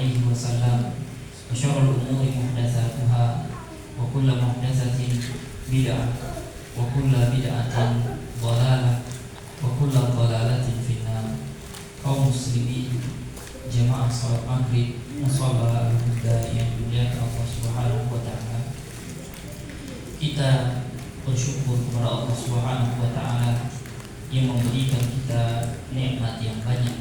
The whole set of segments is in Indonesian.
عليه وسلم وشر الأمور محدثاتها وكل محدثة بدعة وكل بدعة ضلالة وكل ضلالة في النار. Kaum muslimin jemaah salat maghrib musalla al-huda yang dimuliakan Allah Subhanahu wa taala. Kita bersyukur kepada Allah Subhanahu wa taala yang memberikan kita nikmat yang banyak.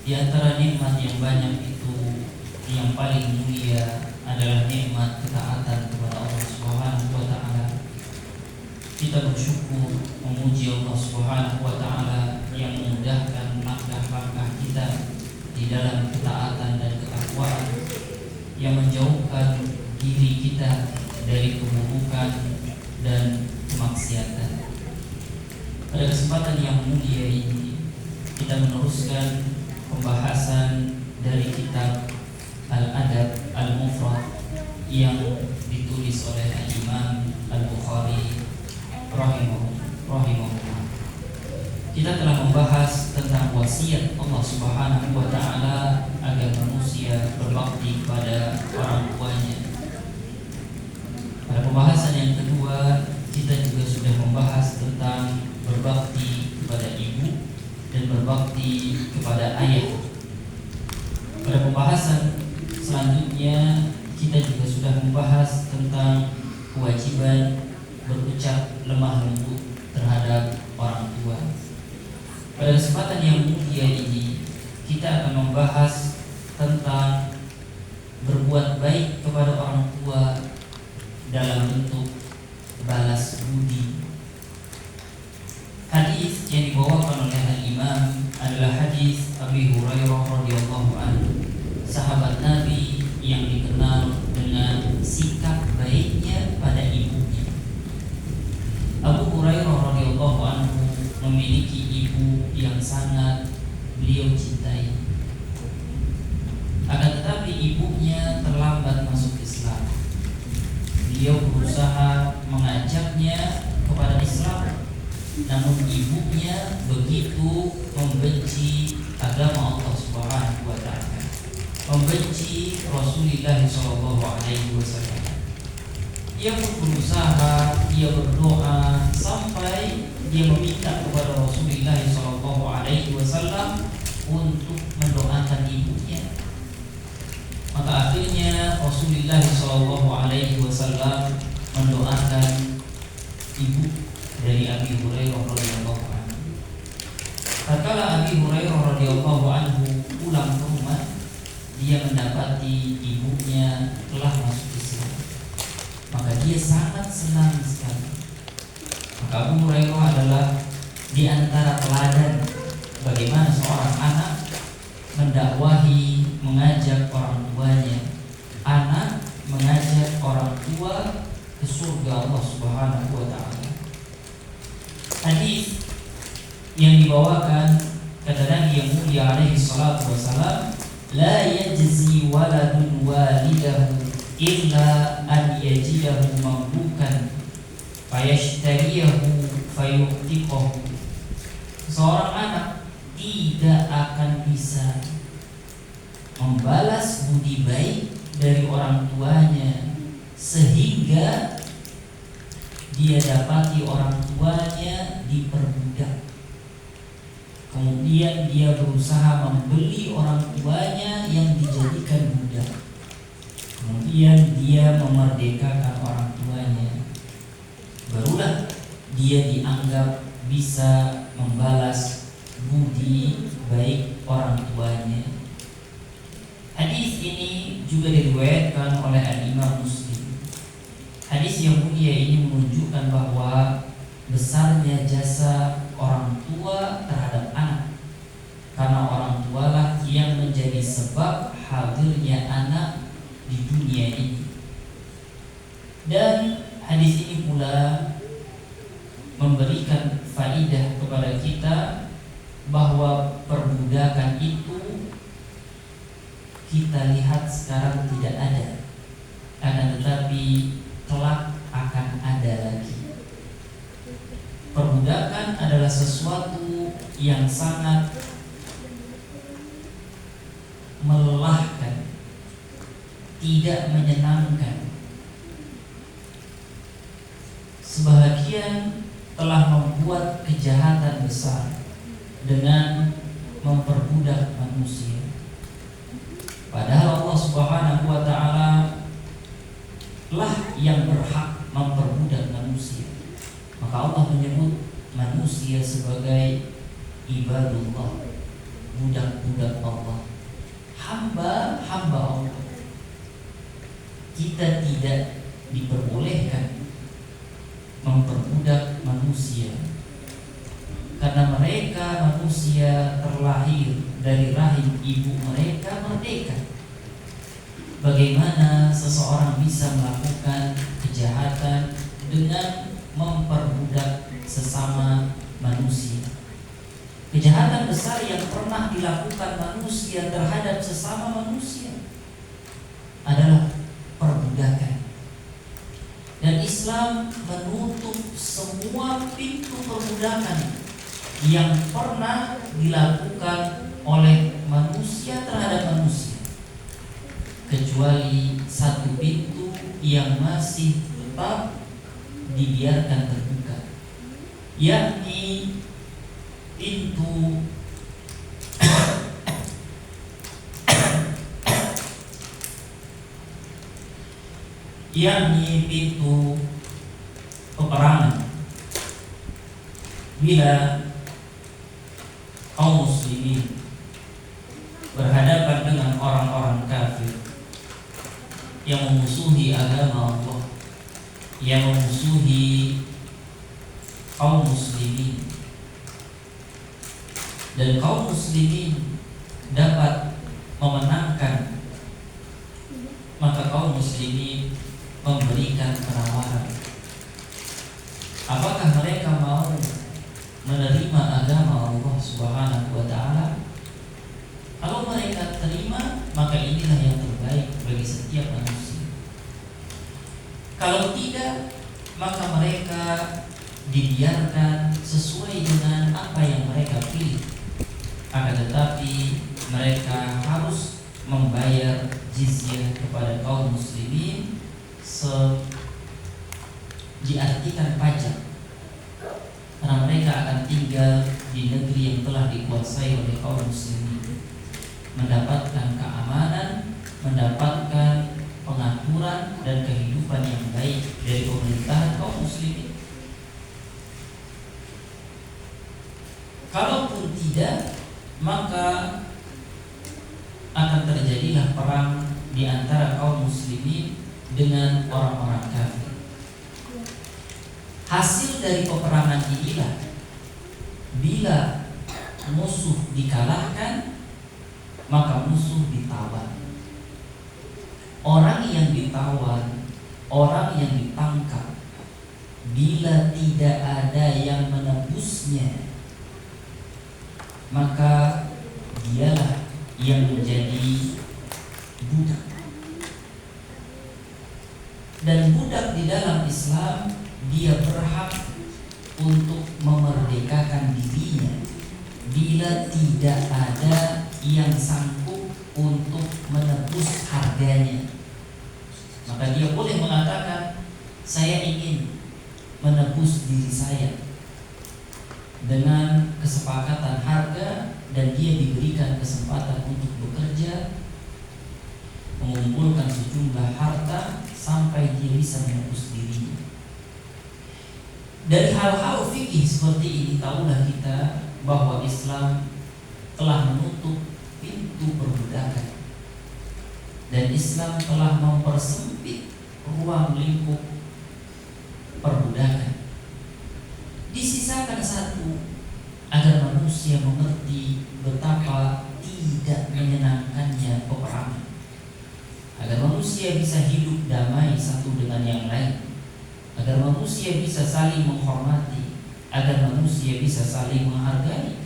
Di antara nikmat yang banyak itu yang paling mulia adalah nikmat ketaatan kepada Allah Subhanahu wa taala. Kita bersyukur memuji Allah Subhanahu wa taala yang memudahkan langkah-langkah kita di dalam ketaatan dan ketakwaan, yang menjauhkan diri kita dari keburukan dan kemaksiatan. Pada kesempatan yang mulia ini kita meneruskan pembahasan dari kitab Al-Adab Al-Mufrad yang ditulis oleh Imam Al-Bukhari rahimahullah. Kita telah membahas tentang wasiat Allah Subhanahu wa taala agar manusia berbakti kepada orang tuanya. Pada pembahasan yang kedua, kita juga sudah membahas tentang berbakti kepada ibu dan berbakti kepada ayah. Pada pembahasan selanjutnya, kita juga sudah membahas tentang kewajiban berucap lemah lembut terhadap orang tua. Pada kesempatan yang mulia ini, kita akan membahas tentang berbuat baik kepada orang tua dalam bentuk balas budi. Hadis yang dibawakan oleh Al-Imam adalah hadis Abi Hurairah radhiyallahu anhu, sahabat Nabi yang dikenal dengan sikap baiknya pada ibunya. Abu Hurairah radhiyallahu anhu memiliki ibu yang sangat beliau cintai. Akan tetapi ibunya terlambat masuk Islam. Beliau berusaha mengajaknya kepada Islam, namun ibunya begitu membenci agama Allah Subhanahu wa taala, membenci Rasulullah sallallahu alaihi wasallam. Ia pun berusaha, dia berdoa sampai dia meminta kepada Rasulullah sallallahu alaihi wasallam untuk mendoakan ibunya. Maka akhirnya Rasulullah sallallahu alaihi wasallam mendoakan ibu dari Abi Hurairah radhiyallahu anhu. Tatkala Abi Hurairah radhiyallahu anhu pulang ke rumah, dia mendapati ibunya telah masuk Islam. Maka dia sangat senang sekali. Maka Abu Hurairah adalah di antara teladan bagaimana seorang anak mendakwahi, mengajak orang tuanya. Anak mengajak orang tua ke surga Allah Subhanahu wa taala. Hadis yang dibawakan kata Nabi yang mulia alaihi salatu wasalam, la yajzi waladun walidahu illa an yajidahu mamlukan fayashtariyahu fayu'tiqahu. Seorang anak tidak akan bisa membalas budi baik dari orang tuanya sehingga dia dapati orang tuanya diperbudak, kemudian dia berusaha membeli orang tuanya yang dijadikan budak, kemudian dia memerdekakan orang tuanya, barulah dia dianggap bisa membalas budi baik orang tuanya. Hadis ini juga diriwayatkan oleh Al-Imam Muslim. Hadis yang mulia ini menunjukkan bahwa besarnya jasa orang tua terhadap anak, karena orang tualah yang menjadi sebab hadirnya anak di dunia ini. Dan hadis ini pula memberikan faidah kepada kita bahwa perbudakan itu kita lihat sekarang tidak ada, akan tetapi kelak akan ada lagi. Perbudakan adalah sesuatu yang sangat melelahkan tidak menyenangkan. Sebahagian telah membuat kejahatan besar dengan memperbudak manusia. Padahal Allah Subhanahu wa ta'ala lah yang berhak memperbudak manusia. Maka Allah menyebut manusia sebagai ibadullah, budak-budak Allah, hamba-hamba Allah. Kita tidak diperbolehkan memperbudak manusia, karena mereka manusia terlahir dari rahim ibu mereka merdeka. Bagaimana seseorang bisa melakukan kejahatan dengan memperbudak sesama manusia? Kejahatan besar yang pernah dilakukan manusia terhadap sesama manusia adalah perbudakan. Dan Islam menutup semua pintu perbudakan yang pernah dilakukan oleh manusia terhadap manusia, kecuali satu pintu yang masih tetap dibiarkan terbuka, yakni pintu peperangan. Bila kaum muslimin berhadapan dengan orang-orang kafir yang memusuhi agama Allah, yang memusuhi kaum muslimin, dan kaum muslimin dapat memenangkan, maka kaum muslimin memberikan penawaran. Apakah mereka mau menerima agama Allah Subhanahu wa ta'ala? Kalau mereka terima, maka inilah yang terbaik bagi setiap manusia. Kalau tidak, maka mereka dibiarkan sesuai dengan apa yang mereka pilih. Akan tetapi mereka harus membayar jizyah kepada kaum muslimin, diartikan pajak, karena mereka akan tinggal di negeri yang telah dikuasai oleh kaum muslimin, mendapatkan keamanan, mendapatkan pengaturan dan kehidupan yang baik dari pemerintahan kaum muslimin. Kalaupun tidak, maka akan terjadilah perang di antara kaum muslimin dengan orang-orang kafir. Hasil dari peperangan inilah, bila musuh dikalahkan, maka musuh ditawan. Orang yang ditawan, orang yang ditangkap, bila tidak ada yang menebusnya, maka dialah yang menjadi budak. Dan budak di dalam Islam, dia berhak untuk memerdekakan dirinya bila tidak ada yang sanggup untuk menebus harganya. Maka dia boleh mengatakan, saya ingin menebus diri saya dengan kesepakatan harga, dan dia diberikan kesempatan untuk bekerja, mengumpulkan sejumlah harta sampai dia bisa menebus dirinya. Dari hal-hal fikih seperti ini, tahulah kita bahwa Islam telah menutup pintu perbudakan, dan Islam telah mempersempit ruang lingkup perbudakan. Disisakan satu, agar manusia mengerti betapa tidak menyenangkannya peperangan, agar manusia bisa hidup damai satu dengan yang lain, agar manusia bisa saling menghormati, agar manusia bisa saling menghargai.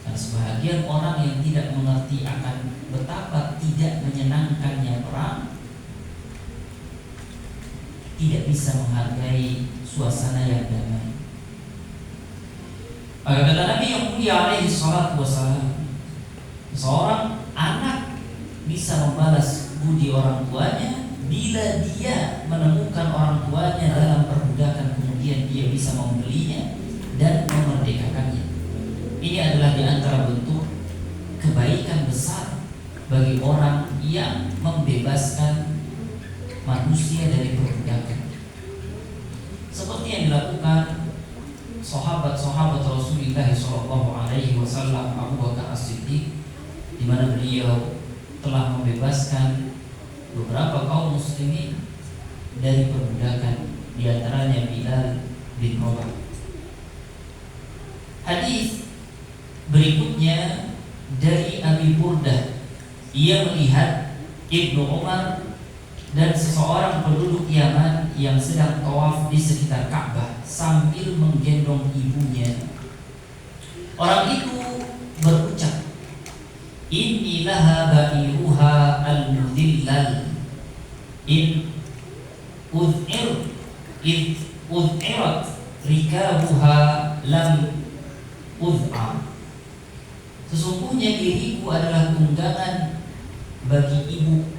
Karena sebahagian orang yang tidak mengerti akan betapa tidak menyenangkannya perang, tidak bisa menghargai suasana yang damai. Maka kata Nabi yang mulia alaihi salatu wassalam, seorang anak bisa membalas budi orang tuanya bila dia menemukan orang tuanya dalam perbudakan, kemudian dia bisa membelinya dan memerdekakannya. Ini adalah di antara bentuk kebaikan besar bagi orang yang membebaskan manusia dari perbudakan, seperti yang dilakukan sahabat-sahabat Rasulullah SAW, Abu Bakar As-Siddiq, di mana beliau telah membebaskan beberapa kaum muslimin dari perbudakan, di antaranya Bilal bin Rabah. Hadis berikutnya dari Abi Burdah, ia melihat Ibnu Umar dan seseorang penduduk Yaman yang sedang tawaf di sekitar Ka'bah sambil menggendong ibunya. Orang itu berucap, "Innilaha ba'iruha al-mudillal in ud'irat rikabuha lam ud'a." Sesungguhnya diriku adalah tunggangan bagi ibu.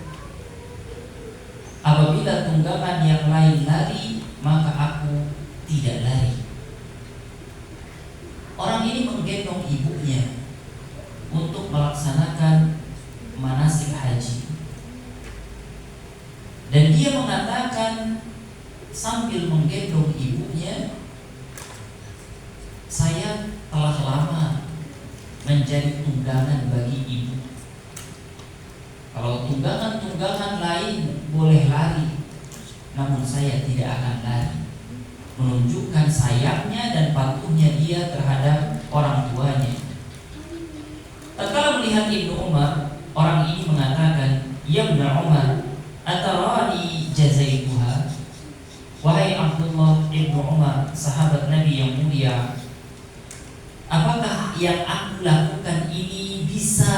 Apabila tunggangan yang lain lari, maka aku tidak lari. Orang ini menggendong ibunya untuk melaksanakan manasik haji, dan dia mengatakan sambil menggendong ibunya, "Saya telah lama menjadi tunggangan bagi ibu. Kalau tunggangan-tunggangan lain boleh lari, namun saya tidak akan lari." Menunjukkan sayangnya dan patuhnya dia terhadap orang tuanya. Tatkala melihat Ibnu Umar, orang ini mengatakan, "Ya Ibnu Umar, atarani jazaituha?" Wahai Abdullah Ibnu Umar, sahabat Nabi yang mulia, apakah yang aku lakukan ini bisa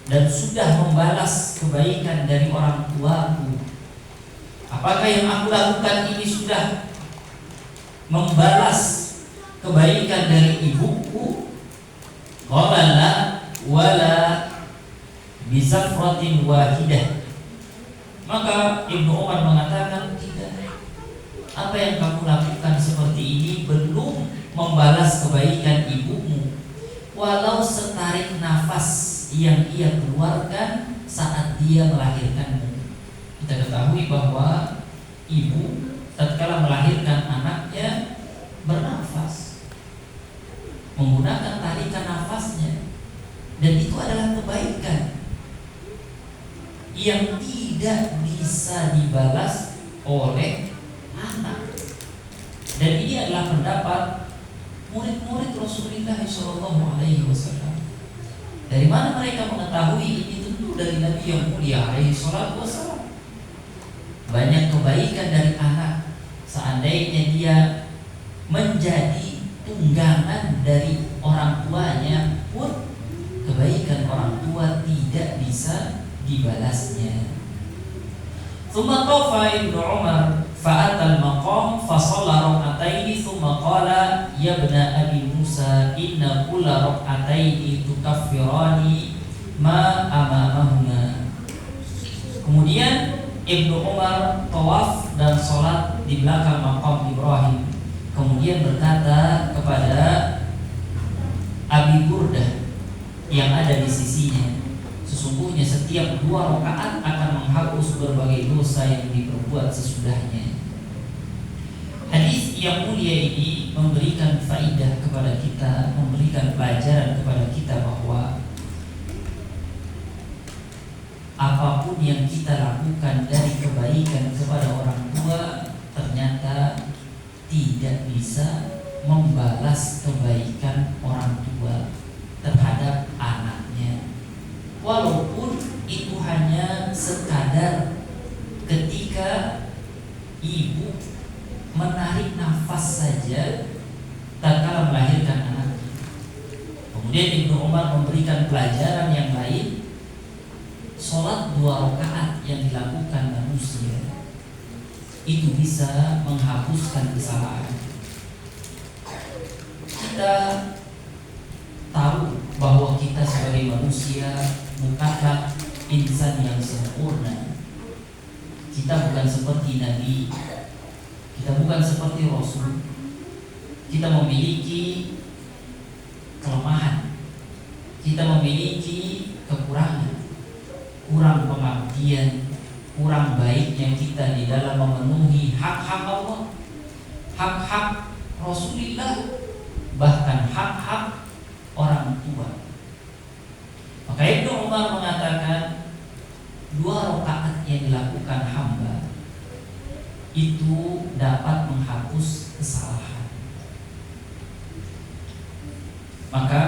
dan sudah membalas kebaikan dari orang tuaku? Apakah yang aku lakukan ini sudah membalas kebaikan dari ibuku? Qala la wala bizafratin wahidah. Maka Ibnu Umar mengatakan, tidak. Apa yang kamu lakukan seperti ini belum membalas kebaikan ibumu, walau setarik nafas yang ia keluarkan saat dia melahirkanmu. Kita ketahui bahwa ibu tatkala melahirkan anaknya bernafas, menggunakan tarikan nafasnya, dan itu adalah kebaikan yang tidak bisa dibalas oleh anak. Dan ini adalah pendapat murid-murid Rasulullah SAW. Dari mana mereka mengetahui ini? Tentu dari Nabi yang mulia SAW. Banyak kebaikan dari anak, seandainya dia menjadi tunggangan dari orang tuanya pun, kebaikan orang tua tidak bisa dibalasnya. Thumma tafa Ibnu Umar fa'atal maqam fasalla rak'ataini thumma qala ya ibna Abi Musa inna kulla rak'ataini tukaffirani ma amamahuma. Kemudian Ibnu Umar tawaf dan sholat di belakang maqam Ibrahim, kemudian berkata kepada Abi Burdah yang ada di sisinya, sesungguhnya setiap 2 rakaat akan menghapus berbagai dosa yang diperbuat sesudahnya. Hadis yang mulia ini memberikan faidah kepada kita, memberikan pelajaran kepada kita bahwa apapun yang kita lakukan dari kebaikan kepada orang tua ternyata tidak bisa membalas kebaikan orang tua terhadap anaknya, walaupun itu hanya sekadar ketika ibu menarik nafas saja tatkala melahirkan anaknya. Kemudian Ibnu Umar memberikan pelajaran yang lain, sholat 2 rakaat yang dilakukan manusia itu bisa menghapuskan kesalahan. Kita tahu bahwa kita sebagai manusia bukanlah insan yang sempurna. bukan seperti Nabi, kita bukan seperti Rasul. Kita memiliki kelemahan, kita memiliki kekurangan, kurang pengabdian, kurang baiknya kita di dalam memenuhi hak-hak Allah, hak-hak Rasulullah, bahkan hak-hak orang tua. Maka Ibnu Umar mengatakan 2 rakaat yang dilakukan hamba itu dapat menghapus kesalahan. Maka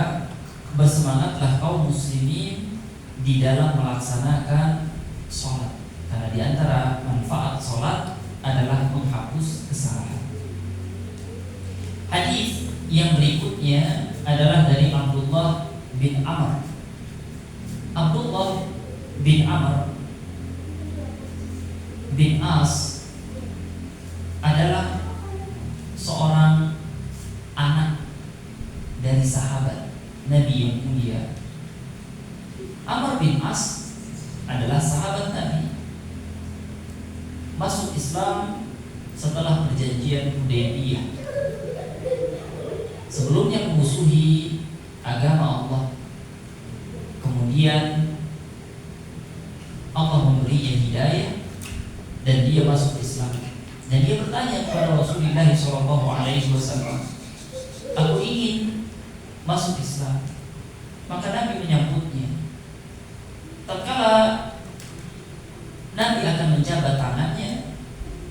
bersemangatlah kaum muslimin di dalam melaksanakan sholat, karena di antara manfaat sholat adalah menghapus kesalahan. Hadis yang berikutnya adalah dari Abdullah bin Amr. Abdullah bin Amr bin As adalah seorang anak dari sahabat Nabi yang mulia. Amr bin As adalah sahabat Nabi, masuk Islam setelah perjanjian Hudaybiyah. Sebelumnya memusuhi agama Allah, kemudian Allah memberinya hidayah dan dia masuk Islam. Dan dia bertanya kepada Rasulullah SAW, aku ingin masuk Islam. Maka Nabi menyambutnya. Tatkala Nabi akan menjabat tangannya,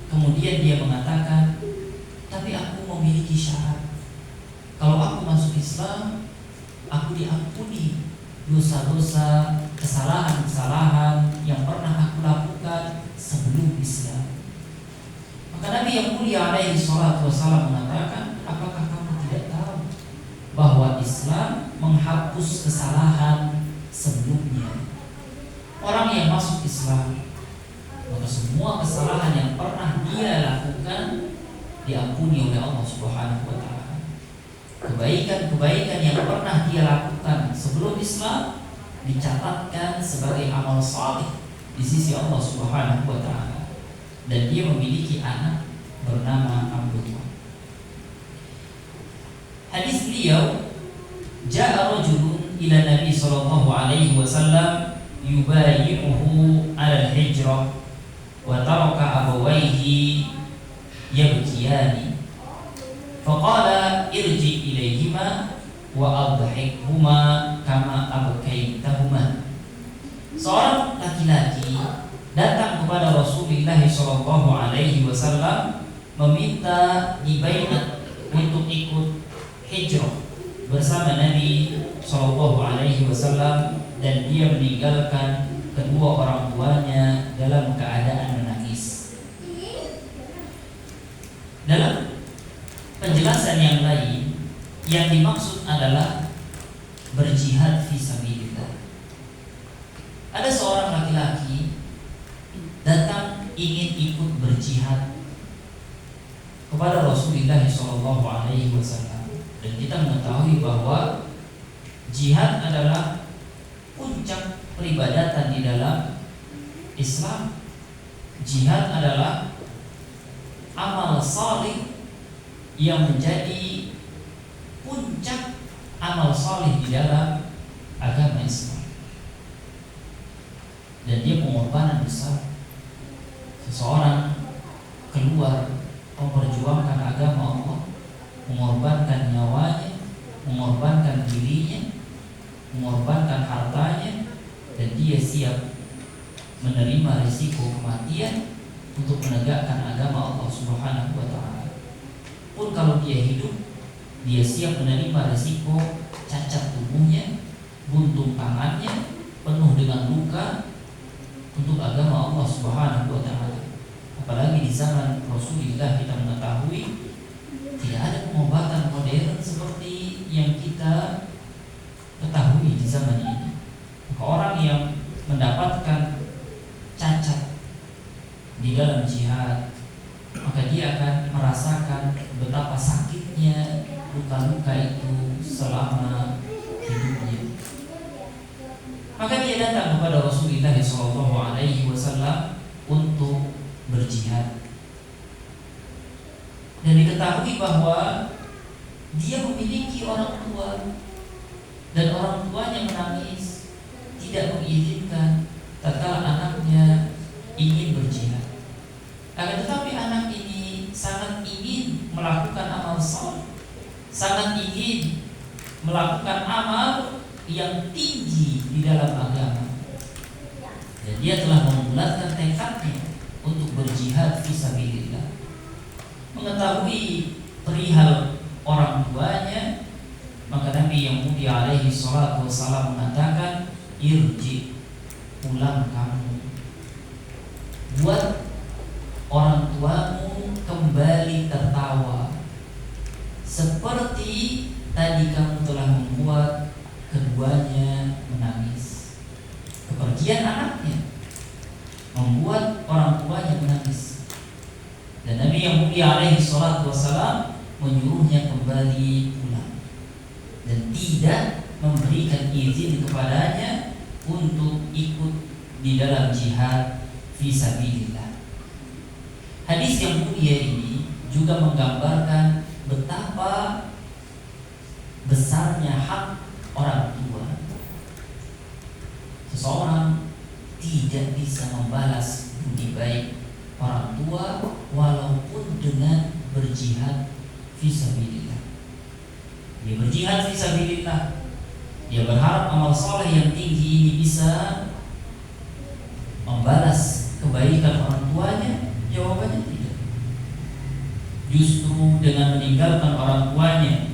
kemudian dia mengatakan, tapi aku memiliki syarat. Kalau aku masuk Islam, aku diampuni dosa-dosa, kesalahan-kesalahan yang pernah aku lakukan sebelum Islam. Maka Nabi yang mulia alaihi salatu wassalam mengatakan, apakah kamu tidak tahu bahwa Islam menghapus kesalahan sebelumnya? Orang yang masuk Islam, maka semua kesalahan yang pernah dia lakukan diampuni oleh Allah Subhanahu wa taala. Kebaikan-kebaikan yang pernah dia lakukan sebelum Islam dicatatkan sebagai amal saleh di sisi Allah Subhanahu wa taala. Dan dia memiliki anak bernama Abdullah. Hadis beliau, ja'a rajulun ila Nabi sallallahu alaihi wasallam yubayi'uhu 'ala al-hijrah wa taraka abawayhi yabkiyani. Faqala irji ilayhima wa adhikhuma kama abkaitahuma. Seorang laki-laki datang kepada Rasulullah sallallahu alaihi wasallam meminta dibaiat untuk ikut hijrah bersama Nabi sallallahu alaihi wasallam, dan dia meninggalkan kedua orang tuanya dalam keadaan menangis. Dalam penjelasan yang lain, yang dimaksud adalah berjihad fi sabilillah. Ada seorang laki-laki datang ingin ikut berjihad kepada Rasulullah SAW, dan kita mengetahui bahwa jihad adalah puncak peribadatan di dalam Islam. Jihad adalah amal saleh yang menjadi puncak amal saleh di dalam agama Islam, dan dia pengorbanan besar. Seseorang keluar memperjuangkan agama Allah, mengorbankan nyawanya, mengorbankan dirinya, mengorbankan hartanya, dan dia siap menerima risiko kematian untuk menegakkan agama Allah Subhanahu wa taala. Pun kalau dia hidup, dia siap menerima risiko cacat tubuhnya, buntung tangannya, penuh dengan luka untuk agama Allah Subhanahu wa taala. Apalagi di zaman Rasulullah kita mengetahui tidak ada pengobatan modern seperti yang kita ketahui di zaman ini. Maka orang yang mendapatkan cacat di dalam jihad, maka dia akan merasakan betapa sakitnya luka-luka itu selama hidupnya. Maka dia datang kepada Rasulullah SAW untuk berjihad. Dan diketahui bahwa dia memiliki orang tua dan orang tuanya menangis, tidak mengizinkan tatkala anaknya ingin berjihad. Akan tetapi anak ini sangat ingin melakukan amal saleh, sangat ingin melakukan amal yang tinggi di dalam agama. Dan dia telah membulatkan tekadnya untuk berjihad fisabilillah. Mengetahui perihal orang tuanya, maka Nabi yang mulia alaihi salatu wassalam mengatakan, irji, pulang kamu, buat orang tuamu kembali tertawa seperti tadi kamu telah membuat keduanya menangis. Kepergian anaknya membuat orang tuanya menangis, dan Nabi yang mulia alaihi salatu wassalam menyuruhnya kembali pulang dan tidak memberikan izin kepadanya untuk ikut di dalam jihad fisabilillah. Hadis yang mulia ini juga menggambarkan betapa besarnya hak orang tua. Seseorang tidak bisa membalas budi baik orang tua walaupun dengan berjihad fisabilillah. Dia berjihad fisabilillah, dia berharap amal saleh yang tinggi ini bisa membalas kebaikan orang tuanya. Jawabannya tidak. Justru dengan meninggalkan orang tuanya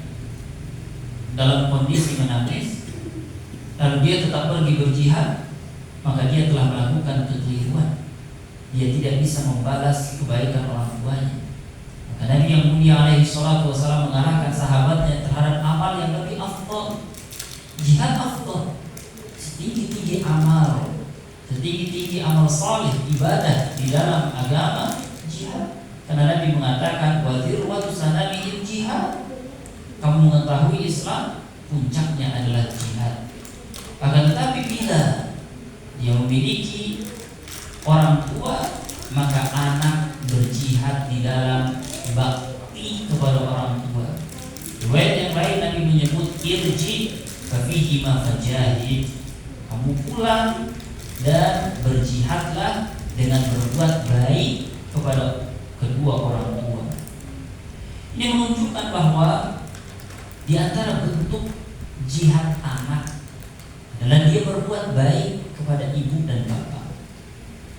dalam kondisi menangis, lalu dia tetap pergi berjihad, maka dia telah melakukan kekeliruan. Dia tidak bisa membalas kebaikan orang tuanya. Maka Nabi yang mulia alaihi salatu wassalam mengarahkan sahabatnya terhadap amal yang lebih afdal. Jihad afdal, setinggi-tinggi amal, setinggi-tinggi amal saleh, ibadah di dalam agama, jihad. Karena Nabi mengatakan, wa dzirwatu sanamihil jihad. Kamu mengetahui Islam, puncaknya adalah jihad. Akan tetapi bila dia memiliki orang tua, maka anak berjihad di dalam bakti kepada orang tua. Riwayat yang lain Nabi menyebut irji fafihi ma fajahid. Kamu pulang dan berjihadlah dengan berbuat baik kepada kedua orang tua. Ini menunjukkan bahwa di antara bentuk jihad anak adalah dia berbuat baik kepada ibu dan bapak.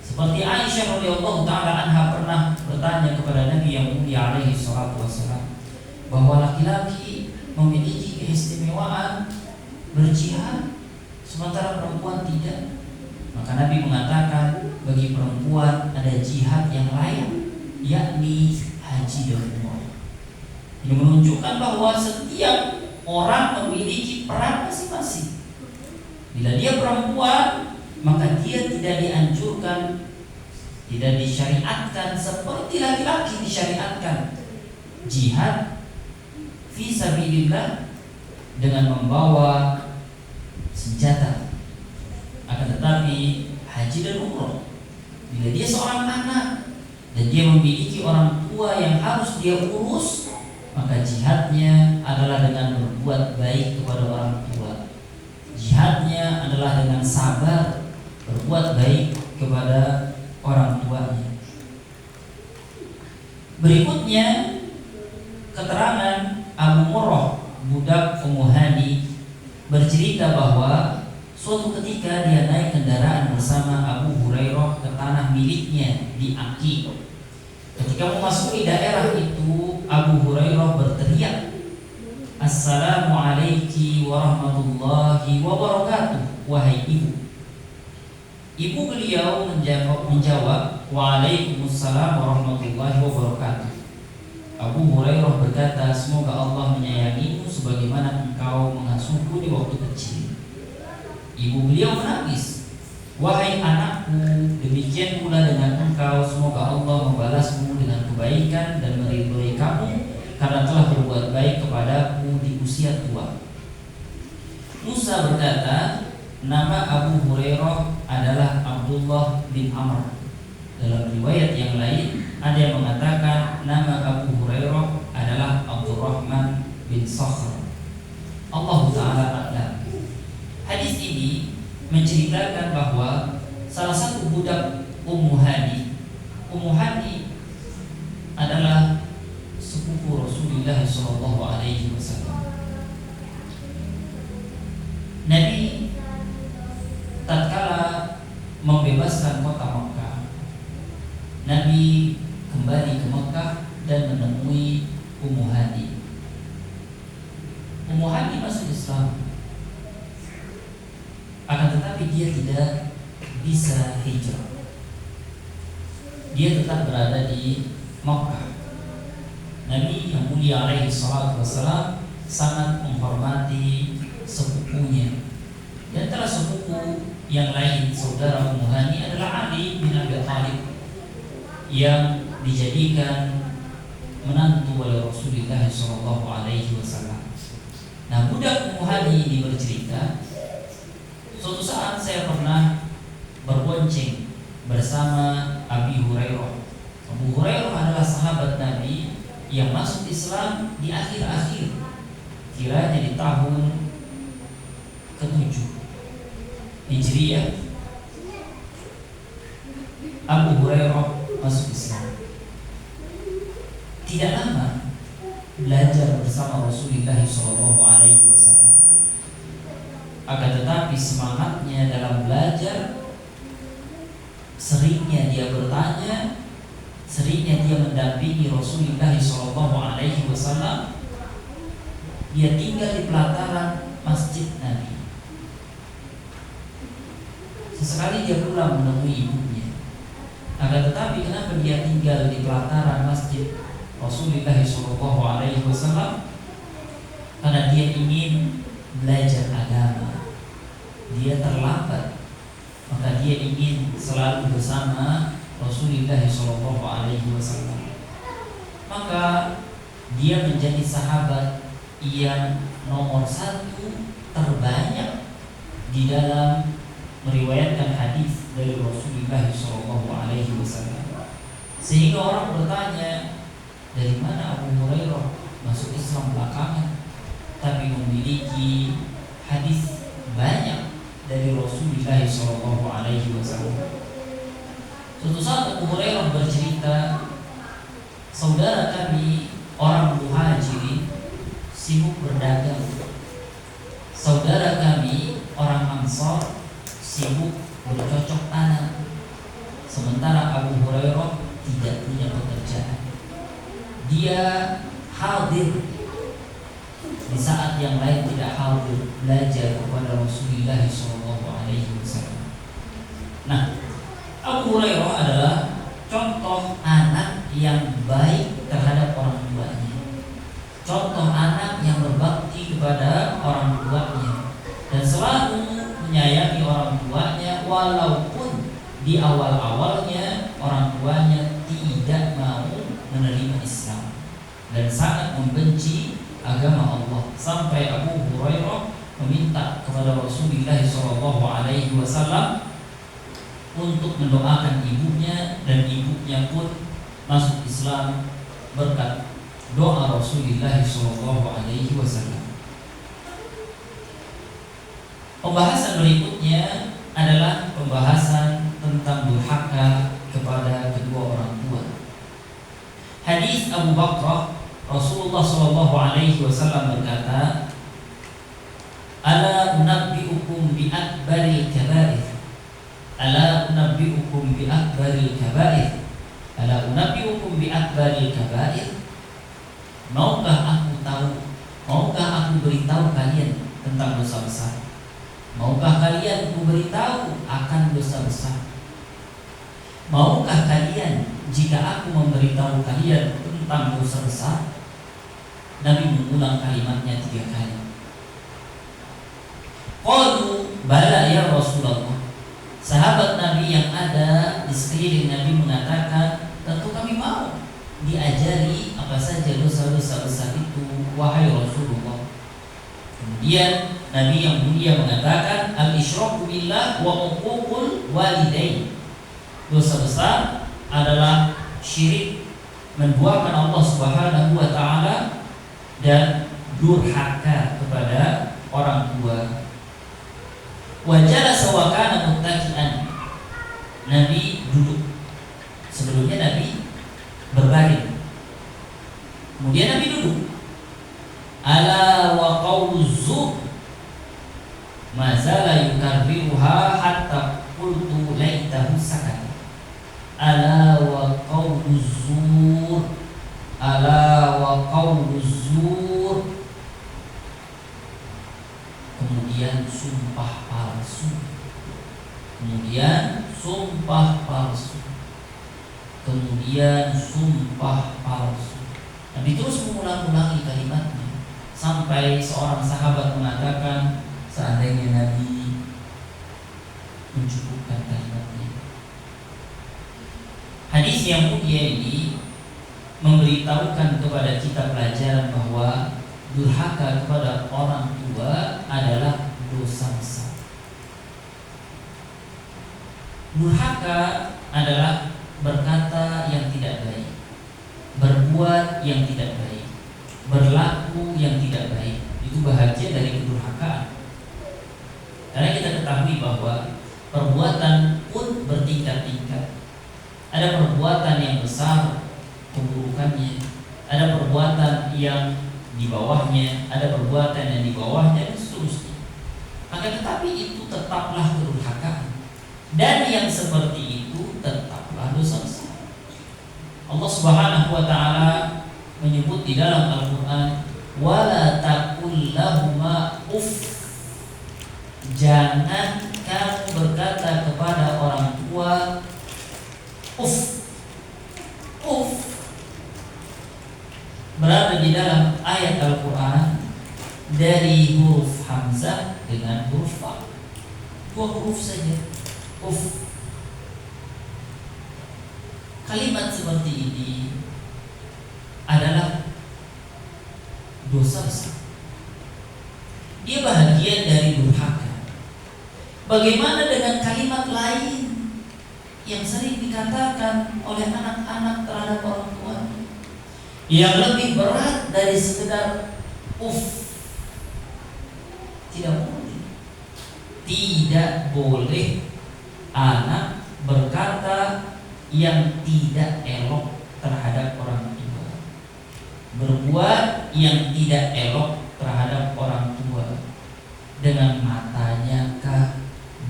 Seperti Aisyah radhiyallahu taala anha pernah bertanya kepada Nabi yang mulia alaihi salatu wassalam bahwa laki-laki memiliki keistimewaan berjihad sementara perempuan tidak. Maka Nabi mengatakan bagi perempuan ada jihad yang layak, yakni haji dan umrah. Ini menunjukkan bahwa setiap orang memiliki peran masing-masing. Bila dia perempuan, maka dia tidak dianjurkan, tidak disyariatkan seperti laki-laki disyariatkan jihad fisabilillah dengan membawa senjata. Akan tetapi haji dan umrah, bila dia seorang anak dan dia memiliki orang tua yang harus dia urus, maka jihadnya adalah dengan berbuat baik kepada orang tua. Jihadnya adalah dengan sabar berbuat baik kepada orang tuanya. Berikutnya keterangan Abu Murrah budak Ummu Hani bercerita bahwa suatu ketika dia naik kendaraan bersama Abu Hurairah ke tanah miliknya di Aki. Ketika memasuki daerah itu, Abu Hurairah berteriak, "Assalamualaikum warahmatullahi wabarakatuh, wahai ibu." Ibu beliau menjawab, "Waalaikumsalam warahmatullahi wabarakatuh." Abu Hurairah berkata, "Semoga Allah menyayangimu sebagaimana engkau mengasuhku di waktu kecil." Ibu beliau menangis, "Wahai anakku, demikian pula dengan engkau. Semoga Allah membalasmu dengan kebaikan dan meridhoi kamu karena telah berbuat baik kepadaku di usia tua." Musa berkata, nama Abu Hurairah adalah Abdullah bin Amr. Dalam riwayat yang lain ada yang mengatakan nama Abu Hurairah adalah Abdurrahman bin Sakhr. Allah Ta'ala a'lam. Hadis ini menceritakan bahwa salah satu budak Ummu Hani adalah sepupu Rasulullah SAW. Nabi tatkala membebaskan kota Makkah, Nabi kembali ke Makkah dan menemui Ummu Hani. Ummu Hani masuk Islam, akan tetapi dia tidak bisa hijrah. Dia tetap berada di Makkah. Nabi yang mulia alaihi salatu wassalam sangat menghormati sepupunya. Di antara sepupu yang lain saudara Ummu Hani adalah Ali bin Abi Thalib yang dijadikan menantu oleh Rasulullah SAW. Nah, budak Ummu Hani ini bercerita, suatu saat saya pernah berbonceng bersama Abi Hurairah. Abu Hurairah adalah sahabat Nabi yang masuk Islam di akhir-akhir, kiranya di tahun ke-7 Hijriah. Abu Hurairah masuk Islam. Tidak lama belajar bersama Rasulullah SAW. Akan tetapi semangatnya dalam belajar, seringnya dia bertanya, seringnya dia mendampingi Rasulullah SAW. Dia tinggal di pelataran masjid Nabi. Sesekali dia pulang menemui ibunya. Akan tetapi kenapa dia tinggal di pelataran masjid Rasulullah SAW? Karena dia ingin belajar agama. Dia terlambat, maka dia ingin selalu bersama Rasulullah SAW. Maka dia menjadi sahabat yang nomor 1 terbanyak di dalam meriwayatkan hadis dari Rasulullah SAW. Sehingga orang bertanya, dari mana Abu Hurairah masuk Islam belakangan, tapi memiliki hadis banyak dari Rasulullah SAW. Suatu saat Abu Hurairah bercerita, saudara kami orang Muhajirin sibuk berdagang. Saudara kami orang Ansar sibuk bercocok tanam. Sementara Abu Hurairah tidak punya pekerjaan. Dia hadir di saat yang lain tidak hadir, belajar kepada Rasulullah SAW. Nah, Abu Hurairah adalah contoh anak yang baik terhadap orang tuanya, contoh anak yang berbakti kepada orang tuanya, dan selalu menyayangi orang tuanya, walaupun di awal-awalnya orang tuanya tidak mau menerima Islam dan sangat membenci agama Allah, sampai Abu Hurairah meminta kepada Rasulullah SAW untuk mendoakan ibunya, dan ibunya pun masuk Islam berkat doa Rasulullah SAW. Pembahasan berikutnya adalah pembahasan tentang durhaka kepada kedua orang tua. Hadis Abu Bakrah, Rasulullah SAW berkata, "Ala unabbi'ukum bi akbaril kaba'ir. Ala unabbi'ukum bi akbaril kaba'ir. Ala unabbi'ukum bi akbaril kaba'ir." Maukah aku tahu, maukah aku beritahu kalian tentang dosa besar? Maukah kalian aku beritahu akan dosa besar? Maukah kalian jika aku memberitahu kalian tentang dosa besar? Nabi mengulang kalimatnya 3 kali. Qalu bala ya Rasulullah. Sahabat Nabi yang ada di sekeliling Nabi mengatakan, tentu kami mau diajari apa saja dosa-dosa besar itu, wahai Rasulullah. Kemudian Nabi yang mulia mengatakan, al-isyraku billah wa uququl walidain. Dosa besar adalah syirik, menduakan Allah Subhanahu wa taala, dan durhaka kepada orang tua. Wa jalasa wa kana muttaqian. Nabi duduk. Sebelumnya Nabi berbaring. Kemudian Nabi duduk. Ala wa qawlu zur ma zala yukarriruha hatta qultu laitahu sakata. Ala wa qawlu zur, ala wa qawlu zur. Kemudian sumpah palsu. Kemudian sumpah palsu. Kemudian sumpah palsu. Nabi terus mengulang-ulangi kalimatnya sampai seorang sahabat mengatakan, seandainya Nabi mencukupkan kalimatnya. Hadis yang mulia ini memberitahukan kepada kita pelajaran bahwa durhaka kepada orang tua adalah dosa besar. Durhaka adalah berkata yang tidak baik, berbuat yang tidak baik, berlaku yang tidak baik. Itu bahagian dari kedurhakaan. Karena kita ketahui bahwa perbuatan pun bertingkat-tingkat. Ada perbuatan yang besar keburukannya, ada perbuatan yang di bawahnya, ada perbuatan yang di bawahnya, dan seterusnya. Akan tetapi itu tetaplah kedurhakaan, dan yang seperti itu tetaplah dosa besar. Allah Subhanahu wa taala menyebut di dalam Al-Qur'an, wala taqul lahuma uff. Jangan kamu berkata kepada orang tua uff. Uff berada di dalam ayat Al-Quran dari huruf Hamzah dengan huruf Fa. 2 huruf saja. Uff. Kalimat seperti ini adalah dosa besar. Dia bahagian dari durhaka. Bagaimana dengan kalimat lain yang sering dikatakan oleh anak-anak terhadap orang tua, yang lebih berat dari sekedar uff? Tidak boleh anak berkata yang tidak elok terhadap orang tua, berbuat yang tidak elok terhadap orang tua, dengan matanya kah,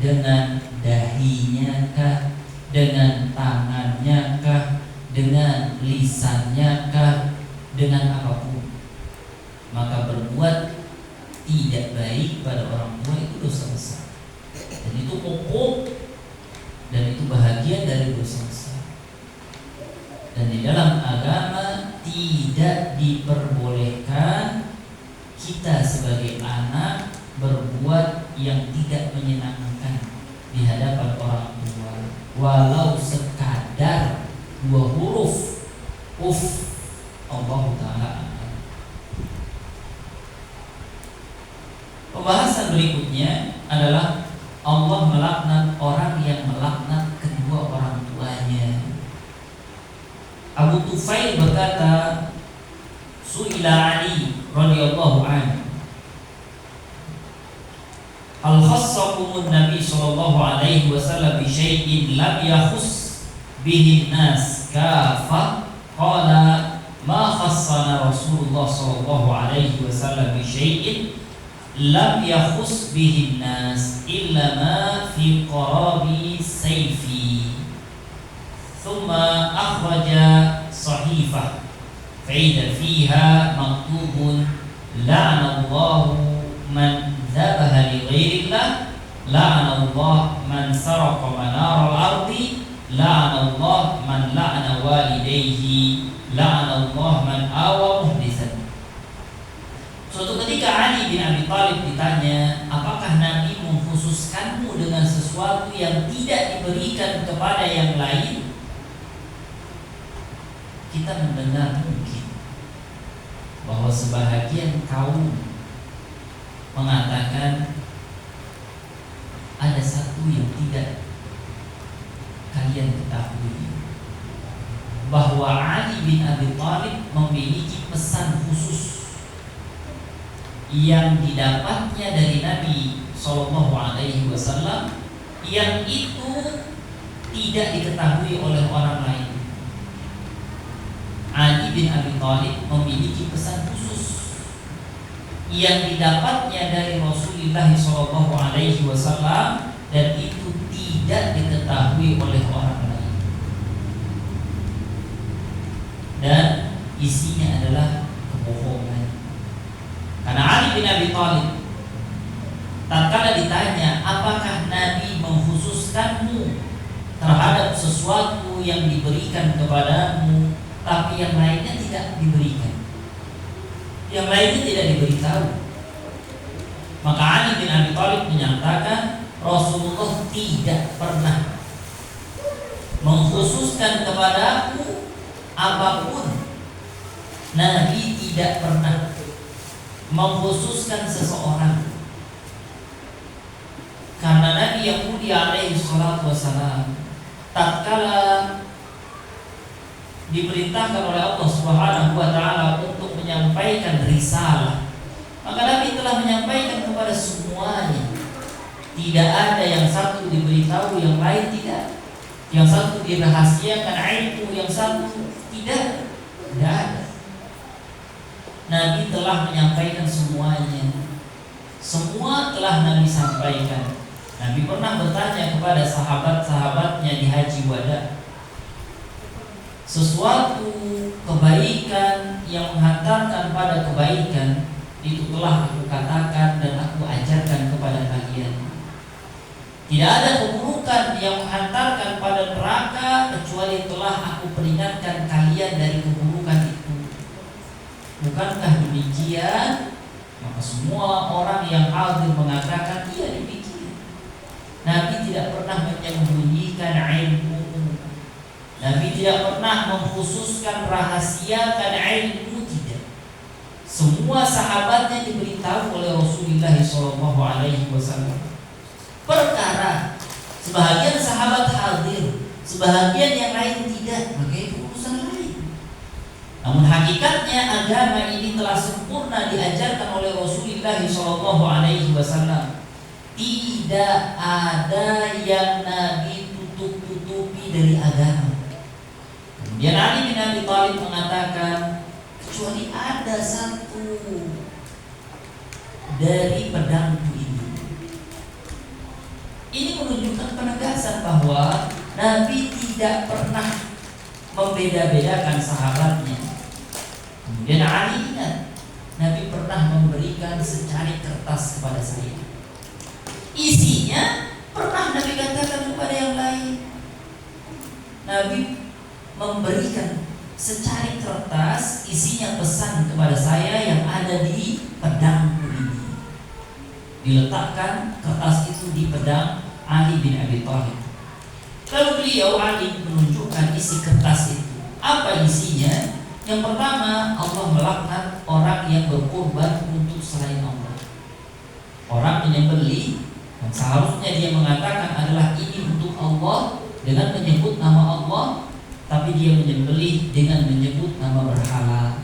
dengan dahinya kah, dengan tangannya kah, dengan lisannya kah, dengan apapun. Maka berbuat tidak baik pada orang tua itu dosa besar, dan itu pokok, dan itu bahagian dari dosa besar. Dan di dalam agama tidak diperbolehkan kita sebagai anak berbuat yang tidak menyenangkan di hadapan orang tua, walau sekadar 2 huruf uff. Allah Ta'ala. Pembahasan berikutnya adalah Allah melaknat orang yang melaknat kedua orang tuanya. Abu Tufail berkata, Su'ila Ali radhiyallahu anhu, hal khassakumun Nabi sallallahu alaihi wasallam bi syai'in lam yakhus bihi nas kafa? Qala ma khassana Rasulullah sallallahu alaihi wasallam bi syai'in lam yakhus bihi nas illa ma fi qarabi sayfi. Thumma akhraja sahifah fa'ida fiha maktubun la'anallahu man dzabaha li ghairillah, la'anallah man saraqa manaral ardi, la'anallah man la'ana walidayhi, la'anallah man awa muhdisan. Suatu ketika Ali bin Abi Thalib ditanya, apakah Nabi mengkhususkanmu dengan sesuatu yang tidak diberikan kepada yang lain? Kita mendengar mungkin bahwa sebahagian kaum mengatakan ada satu yang tidak kalian ketahui, bahwa Ali bin Abi Thalib memiliki pesan khusus yang didapatnya dari Nabi Shallallahu Alaihi Wasallam yang itu tidak diketahui oleh orang lain. Ali bin Abi Thalib memiliki pesan khusus yang didapatnya dari Rasulullah Shallallahu Alaihi Wasallam dan itu tidak diketahui oleh orang lain. Dan isinya adalah kebohongan. Karena Ali bin Abi Thalib tatkala ditanya, apakah Nabi mengkhususkanmu terhadap sesuatu yang diberikan kepadamu, tapi yang lainnya tidak diberikan, yang lainnya tidak diberitahu, maka Ali bin Abi Thalib menyatakan Rasulullah tidak pernah mengkhususkan kepadaku apapun. Nabi tidak pernah mengkhususkan seseorang. Karena Nabi Yahudi alaihi salatu wassalam tatkala diperintahkan oleh Allah Subhanahu wa taala untuk menyampaikan risalah, maka Nabi telah menyampaikan kepada semuanya. Tidak ada yang satu diberitahu, yang lain tidak. Yang satu dirahasiakan ilmu, yang satu tidak. Tidak ada. Nabi telah menyampaikan semuanya. Semua telah Nabi sampaikan. Nabi pernah bertanya kepada sahabat-sahabatnya di Haji Wada, sesuatu kebaikan yang menghantarkan pada kebaikan itu telah aku katakan dan aku ajarkan kepada kalian. Tidak ada keburukan yang menghantarkan pada neraka kecuali telah aku peringatkan kalian dari keburukan itu. Bukankah demikian? Maka semua orang yang hadir mengatakan iya demikian. Nabi tidak pernah menyembunyikan ilmu. Nabi tidak pernah mengkhususkan rahasiakan ilmu, tidak. Semua sahabatnya diberitahu oleh Rasulullah SAW. Perkara sebahagian sahabat hadir, sebahagian yang lain tidak, maka itu urusan lain. Namun hakikatnya agama ini telah sempurna diajarkan oleh Rasulullah SAW. Tidak ada yang Nabi tutup-tutupi dari agama. Kemudian Ali bin Abi Thalib mengatakan, kecuali ada satu dari pedangku ini. Ini menunjukkan penegasan bahwa Nabi tidak pernah membeda-bedakan sahabatnya. Kemudian Ali ingat, Nabi pernah memberikan secari kertas kepada saya. Isinya pernah Nabi katakan kepada yang lain. Nabi memberikan secari kertas, isinya pesan kepada saya yang ada di pedangku ini. Diletakkan kertas itu di pedang Ali bin Abi Thalib. Lalu beliau Ali menunjukkan isi kertas itu. Apa isinya? Yang pertama, Allah melaknat orang yang berkorban untuk selain Allah. Orang menyembelih yang seharusnya dia mengatakan adalah ini untuk Allah dengan menyebut nama Allah, tapi dia menyembelih dengan menyebut nama berhala.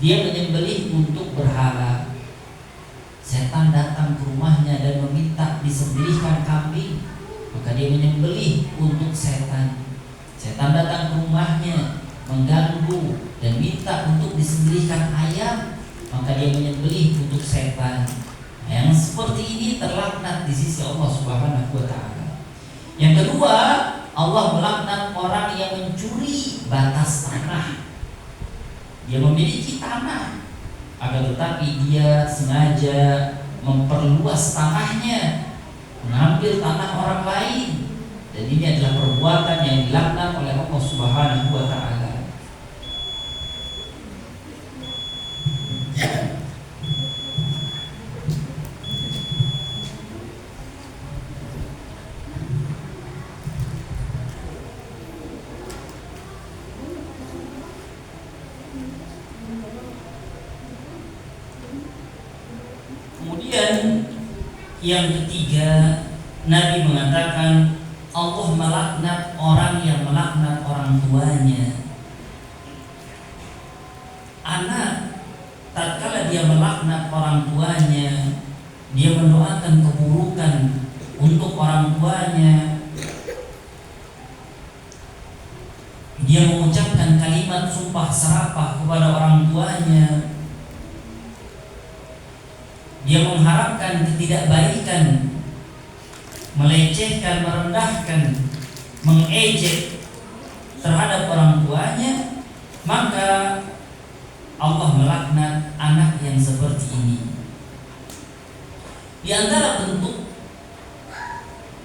Dia menyembelih untuk berhala. Setan datang ke rumahnya dan meminta disembelihkan kambing, maka dia menyembelih untuk setan. Setan datang ke rumahnya mengganggu dan minta untuk disembelihkan ayam, maka dia menyembelih untuk setan. Yang seperti ini terlaknat di sisi Allah Subhanahu wa taala. Yang kedua, Allah melaknat orang yang mencuri batas tanah. Dia memiliki tanah, akan tetapi dia sengaja memperluas tanahnya, mengambil tanah orang lain, dan ini adalah perbuatan yang dilaknat oleh Allah Subhanahu wa taala. Kemudian yang ketiga, Nabi mengatakan Allah melaknat orang yang melaknat orang tuanya. dia mengucapkan kalimat sumpah serapah kepada orang tuanya, dia mengharapkan ketidakbaikan, melecehkan, merendahkan, mengejek terhadap orang tuanya, maka Allah melaknat anak yang seperti ini. Di antara bentuk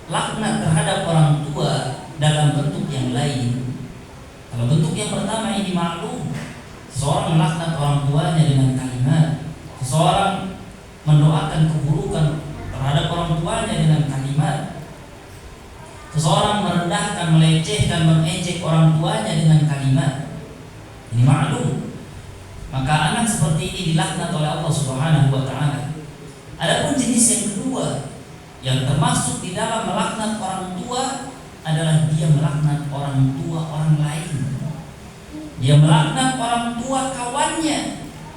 laknat terhadap orang tua dalam bentuk yang lain. Kalau bentuk yang pertama ini maklum, seseorang melaknat orang tuanya dengan kalimat, seseorang mendoakan keburukan terhadap orang tuanya dengan kalimat, seseorang merendahkan, melecehkan, mengejek orang tuanya dengan kalimat. Ini maklum. Maka anak seperti ini dilaknat oleh Allah Subhanahu wa taala. Adapun jenis yang kedua yang termasuk di dalam melaknat orang tua adalah dia melaknat orang tua orang lain. Dia melaknat orang tua kawannya,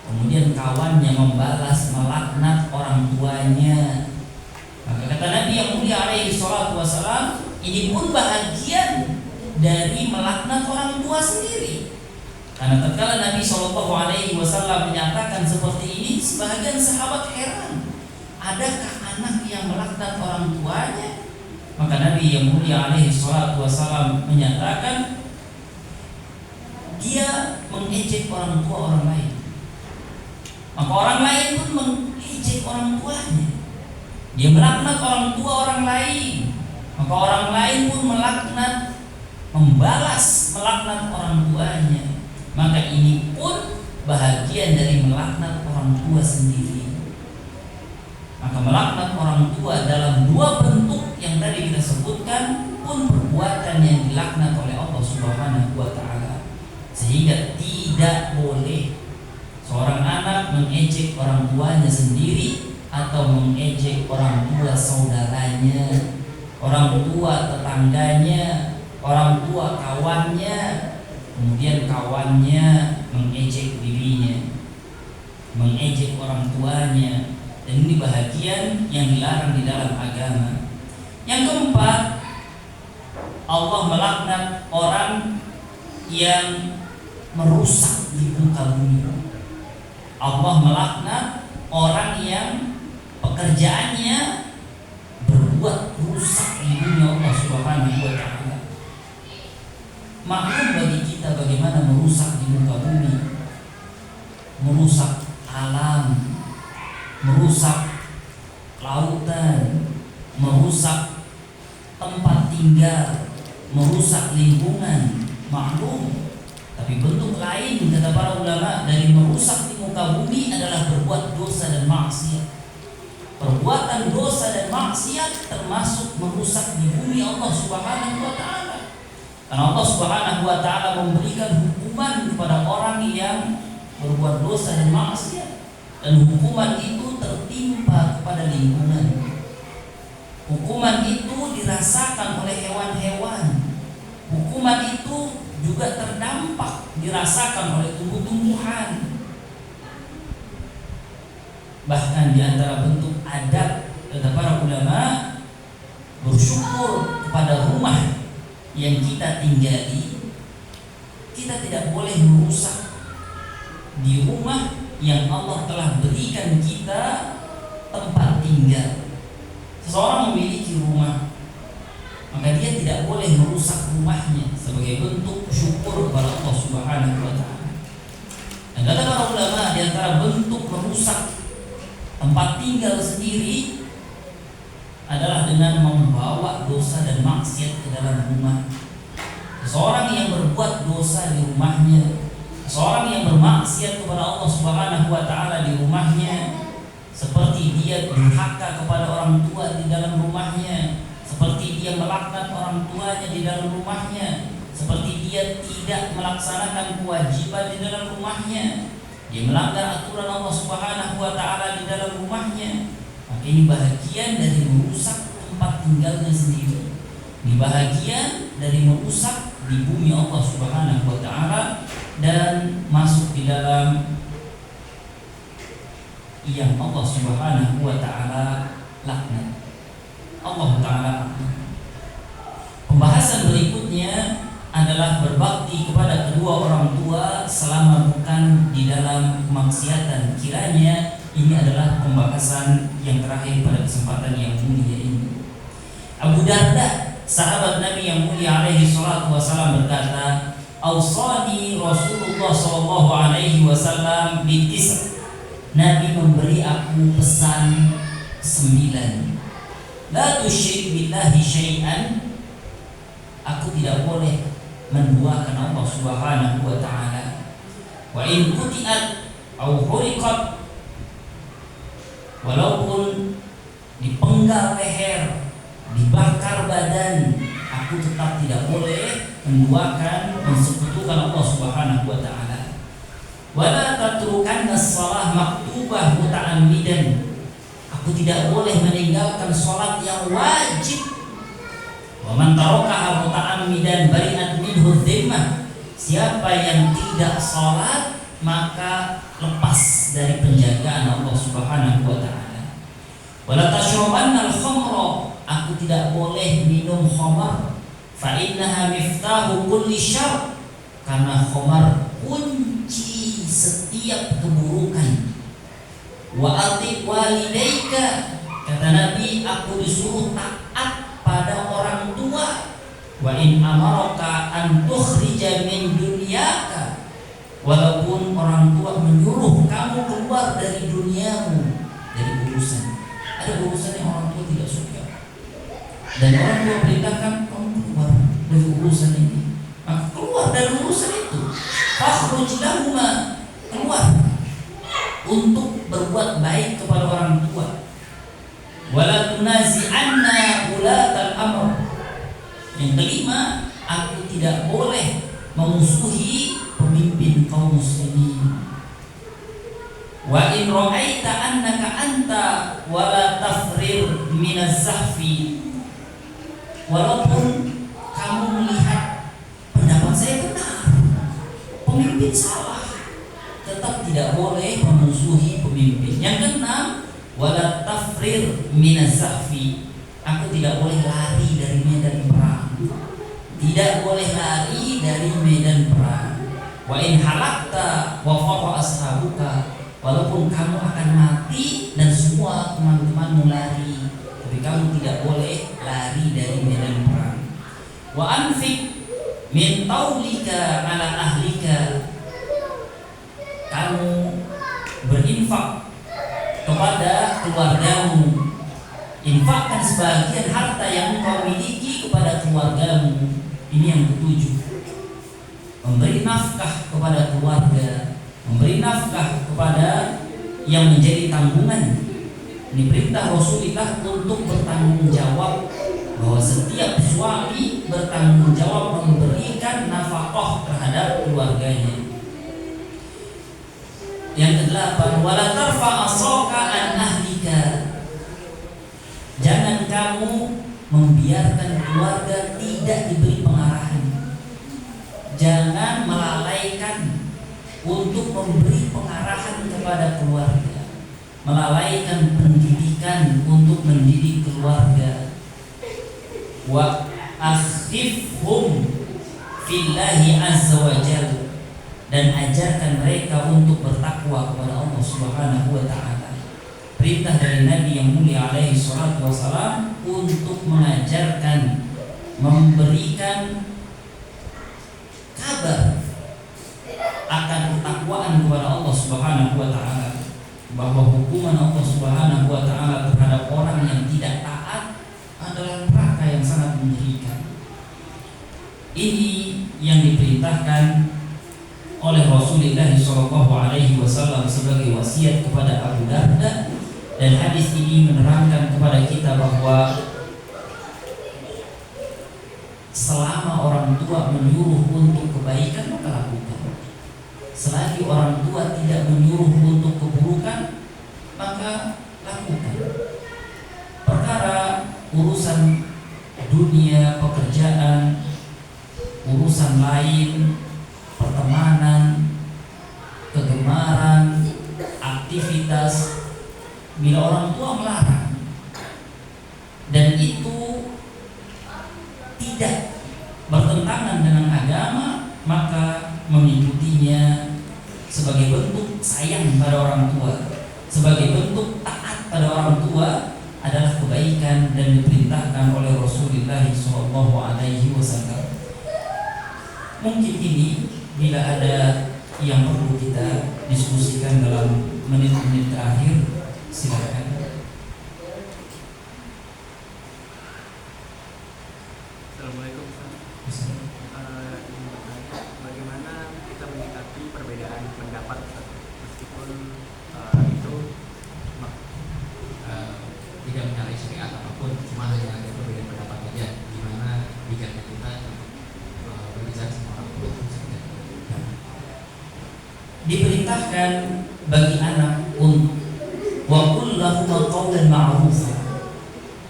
kemudian kawannya membalas melaknat orang tuanya. Maka kata Nabi yang mulia alaihi salatu wasalam, ini pun bahagian dari melaknat orang tua sendiri. Karena tatkala Nabi Shallallahu Alaihi Wasallam menyatakan seperti ini, sebagian sahabat heran, adakah anak yang melaknat orang tuanya? Maka Nabi yang mulia Alaihi Wasallam menyatakan, dia mengejek orang tua orang lain, maka orang lain pun mengejek orang tuanya. Dia melaknat orang tua orang lain, maka orang lain pun melaknat, membalas melaknat orang tuanya. Maka ini pun bahagian dari melaknat orang tua sendiri. Maka melaknat orang tua dalam dua bentuk yang tadi kita sebutkan pun perbuatan yang dilaknat oleh Allah Subhanahu wa taala. Sehingga tidak boleh seorang anak mengejek orang tuanya sendiri atau mengejek orang tua saudaranya, orang tua tetangganya, orang tua kawannya, kemudian kawannya mengejek dirinya, mengejek orang tuanya. Dan ini bahagian yang dilarang di dalam agama. Yang keempat, Allah melaknat orang yang merusak di muka bumi. Allah melaknat orang yang pekerjaannya berbuat rusak di bumi Allah Subhanahu wa taala. Maklum bagi kita bagaimana merusak di muka bumi, merusak alam, merusak lautan, merusak tempat tinggal, merusak lingkungan, maklum. Tapi bentuk lain kata para ulama dari merusak di muka bumi adalah berbuat dosa dan maksiat. Perbuatan dosa dan maksiat termasuk merusak di bumi Allah Subhanahu wa taala. Karena Allah Subhanahu wa taala memberikan hukuman kepada orang yang berbuat dosa dan maksiat, dan hukuman itu tertimpa kepada lingkungan. Hukuman itu dirasakan oleh hewan-hewan. Hukuman itu juga terdampak dirasakan oleh tumbuh-tumbuhan. Bahkan di antara bentuk adab kata para ulama, bersyukur kepada rumah yang kita tinggali. Kita tidak boleh merusak di rumah yang Allah telah berikan kita tempat tinggal. Seseorang memiliki rumah, maka dia tidak boleh merusak rumahnya sebagai bentuk syukur kepada Allah Subhanahu wa taala. Dan kata para ulama, di antara bentuk merusak tempat tinggal sendiri adalah dengan membawa dosa dan maksiat ke dalam rumah. Seseorang yang berbuat dosa di rumahnya, seorang yang bermaksiat kepada Allah Subhanahu wa taala di rumahnya, seperti dia durhaka kepada orang tua di dalam rumahnya, seperti dia melaknat orang tuanya di dalam rumahnya, seperti dia tidak melaksanakan kewajiban di dalam rumahnya, dia melanggar aturan Allah Subhanahu wa taala di dalam rumahnya, maka ini bahagian dari merusak tempat tinggalnya sendiri. Ini bahagian dari merusak di bumi Allah Subhanahu wa taala dan masuk di dalam yang Allah Subhanahu wa taala laknat. Allah taala. Pembahasan berikutnya adalah adalah berbakti kepada kedua orang tua selama bukan di dalam kemaksiatan. Kiranya ini adalah pembahasan yang terakhir pada kesempatan yang mulia ini. Abu Darda, sahabat Nabi yang mulia alaihi salatu wasallam berkata, "Ausani Rasulullah sallallahu alaihi wasallam bitis." Nabi memberi aku pesan 9. La tusyrik billahi syai'an. Aku tidak boleh menduakan Allah Subhanahu wa taala. Wa in quti'at au huriqat, walaupun dipenggal leher, dibakar badan, aku tetap tidak boleh menduakan, mensekutukan Allah Subhanahu wa taala. Wala tatrukanna shalah maktubah muta'ammidan. Aku tidak boleh meninggalkan salat yang wajib. Wa man tarakaha muta'ammidan bari'at minhu dhimmah. Siapa yang tidak salat maka lepas dari penjagaan Allah Subhanahu wa taala. Wala tashrabanna al-khamra. Aku tidak boleh minum khamar. Fa innaha miftahu kulli syarr. Karena khamar kunci setiap keburukan. Wa ati walidaika. Kata Nabi, aku disuruh taat pada orang tua. Wa in amaraka an tukhrija min dunyaka. Walaupun orang tua menyuruh kamu keluar dari duniamu, dari urusan. Ada urusan yang orang tua tidak suka, dan orang tua perintahkan kamu keluar dari urusan ini, maka keluar dari urusan itu. Fakhruj lahuma, keluar untuk berbuat baik kepada orang tua. Wala tunazi'anna ulatal amr. Yang kelima, aku tidak boleh memusuhi pemimpin kaum muslimin. Wa in ra'aita annaka anta wala tafrir minaz zahfi. Walaupun kamu melihat pendapat saya benar, pemimpin salah, tetap tidak boleh memusuhi pemimpin. Yang keenam, wala tafrir minaz zahfi. Aku tidak boleh lari dari medan perang. Tidak boleh lari dari medan perang. Wa in halakta wa farra ashabuka. Walaupun kamu akan mati dan semua teman-temanmu lari, tapi kamu tidak boleh lari dari medan perang. Wa anfiq min taulika ala ahlika. Kamu berinfak kepada keluargamu. Infakkan sebagian harta yang engkau miliki kepada keluargamu. Ini yang ketujuh. Memberi nafkah kepada keluarga, memberi nafkah kepada yang menjadi tanggungan. Ini perintah Rasulullah untuk bertanggung jawab, bahwa setiap suami bertanggung jawab memberikan nafkah terhadap keluarganya. Yang kedelapan, wala tarfa asaka an ahlika. Jangan kamu membiarkan keluarga tidak diberi pengarahan. Jangan melalaikan untuk memberi pengarahan kepada keluarga, melalaikan pendidikan untuk mendidik keluarga. Wa akhifhum fillahi azza wa jalla. Dan ajarkan mereka untuk bertakwa kepada Allah Subhanahu wa taala. Perintah dari Nabi yang mulia alaihi salatu wasalam untuk mengajarkan, memberikan kabar akan ketakwaan kepada Allah Subhanahu wa taala, bahwa hukuman Allah Subhanahu wa taala terhadap orang yang tidak taat adalah neraka yang sangat mengerikan. Ini yang diperintahkan oleh Rasulullah sallallahu alaihi wasallam sebagai wasiat kepada Abu Darda. Dan hadis ini menerangkan kepada kita bahwa selama orang tua menyuruh untuk kebaikan, maka lakukan. Selagi orang tua tidak menyuruh untuk keburukan, maka lakukan. Perkara urusan dunia, pekerjaan, urusan lain, pertemanan, kegemaran, aktivitas, bila orang tua melarang dan itu tidak bertentangan dengan agama, maka mengikutinya sebagai bentuk sayang pada orang tua, sebagai bentuk taat pada orang tua adalah kebaikan dan diperintahkan oleh Rasulullah SAW. Mungkin ini bila ada yang perlu kita diskusikan dalam menit-menit terakhir, silakan. Assalamualaikum. Bagaimana kita menyikapi perbedaan pendapat meskipun itu tidak menyalahi syariat apapun, cuma hanya ada perbedaan pendapat saja. Gimana bijaknya kita berbicara sama orang tua itu saja. Diperintahkan bagi anak untuk wa qul lahum qawlan ma'rufa.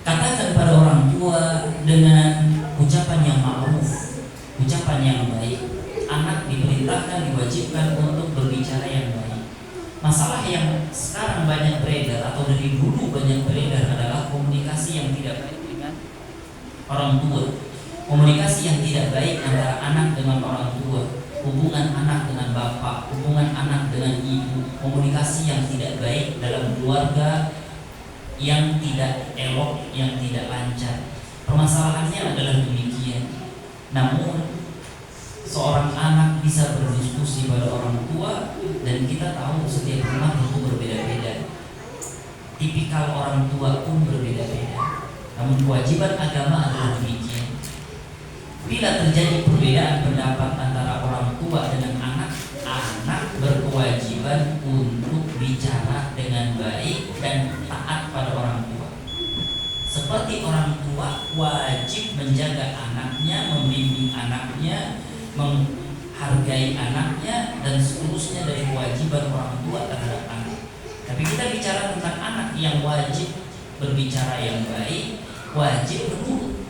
Katakan pada orang tua dengan ucapan yang ma'ruf, ucapan yang baik. Anak diperintahkan, diwajibkan untuk berbicara yang baik. Masalah yang sekarang banyak beredar atau dari dulu banyak beredar adalah komunikasi yang tidak baik dengan orang tua. Komunikasi yang tidak baik antara anak dengan orang tua, hubungan anak dengan bapak, hubungan anak dengan ibu, komunikasi yang tidak baik dalam keluarga yang tidak elok, yang tidak lancar. Permasalahannya adalah demikian. Namun seorang anak bisa berdiskusi pada orang tua, dan kita tahu setiap rumah itu berbeda-beda. Tipikal orang tua pun berbeda-beda. Namun kewajiban agama adalah demikian. Bila terjadi perbedaan pendapat antara orang tua dengan anak, anak berkewajiban untuk bicara dengan baik dan taat pada orang tua. Seperti orang tua wajib menjaga anaknya, membimbing anaknya, menghargai anaknya, dan seterusnya dari kewajiban orang tua terhadap anak. Tapi kita bicara tentang anak yang wajib berbicara yang baik, wajib menurut.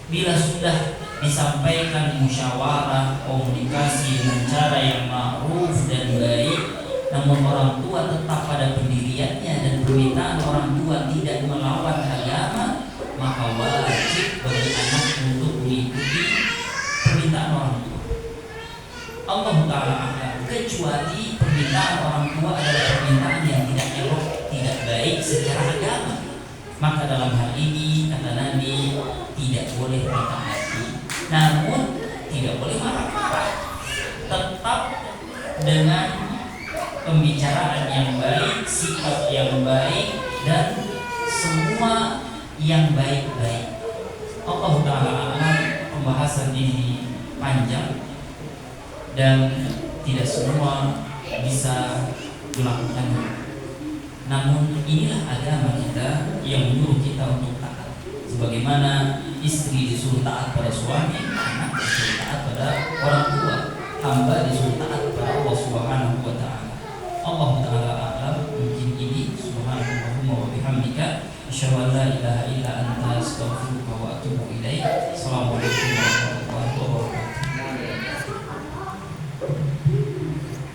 Bila sudah disampaikan musyawarah, komunikasi dengan cara yang ma'ruf dan baik, namun orang tua tetap pada pendiriannya dan permintaan orang tua tidak melawan agama, maka wajib bagi anak untuk mengikuti permintaan orang tua. Allah Ta'ala akan, kecuali permintaan orang tua adalah permintaan yang tidak elok, tidak baik secara agama, maka dalam hal ini kata Nabi tidak boleh ditaati. Namun tidak boleh marah-marah, tetap dengan pembicaraan yang baik, sikap yang baik, dan semua yang baik-baik. Allah Ta'ala alam, pembahasan ini panjang dan tidak semua bisa dilakukan. Namun inilah agama kita yang menyuruh kita untuk taat. Sebagaimana istri disuruh taat pada suami, anak disuruh taat pada orang tua, hamba disuruh taat pada Allah Subhanahu wa Ta'ala. Allah Ta'ala